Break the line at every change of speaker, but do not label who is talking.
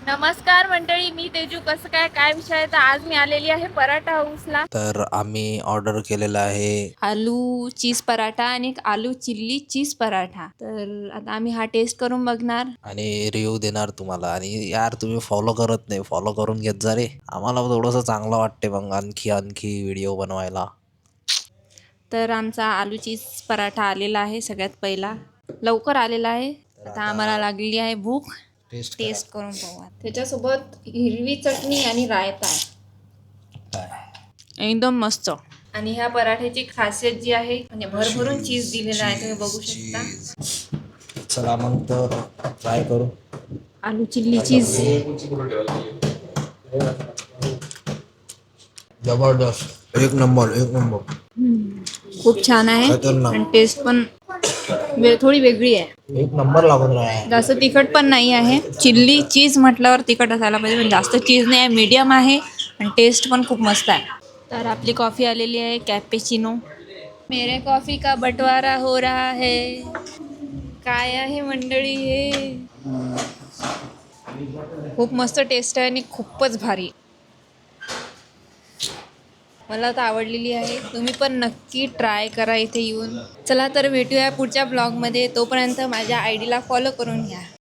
नमस्कार मंडळी, मी तेजू. कसं काय विषय आहे? तर आज मी आलेली आहे पराठा हाऊसला.
तर आम्ही ऑर्डर केलेला आहे
आलू चीज पराठा आणि एक आलू चिल्ली चीज पराठा. तर आता आम्ही हा टेस्ट करून बघणार.
आणि रिव्ह्यू देणार तुम्हाला. आणि यार तुम्ही फॉलो करत नाही, फॉलो करून घेत जा रे. आम्हाला थोडंसं चांगलं वाटते मग आणखी व्हिडिओ बनवायला.
तर आमचा आलू चीज पराठा आलेला आहे सगळ्यात पहिला. लवकर आलेला आहे. आता आम्हाला लागलेली आहे भूक. टेस्ट करून पाहू. त्याच्यासोबत हिरवी चटणी आणि रायता आहे. एकदम मस्त. आणि ह्या पराठ्याची खासियत जी आहे म्हणजे भरभरून चीज दिलेलं आहे, तुम्ही बघू शकता.
चला मग तर ट्राय करू.
आलू चिल्ली चीज
जबरदस्त, एक नंबर.
खूप छान आहे आणि टेस्ट पण थोडी वेगळी आहे.
एक नंबर लागून राहा.
जास्त तिखट पण नाही आहे. चिल्ली चीज म्हटल्यावर तिखट असायला पाहिजे, पण जास्त चीज नाही आहे, मीडियम आहे आणि टेस्ट पण खूप मस्त आहे. तर आपली कॉफी आलेली आहे कॅपेचिनो. मेरे कॉफी का बंटवारा हो रहा है. काय आहे मंडळी हे. खूप मस्त टेस्ट आहे आणि खूपच भारी. मला तर आवडलेली आहे. तुम्ही पण नक्की ट्राय करा इथे येऊन. चला तर भेटूया पुढच्या ब्लॉगमध्ये. तोपर्यंत माझ्या आय डीला फॉलो करून घ्या.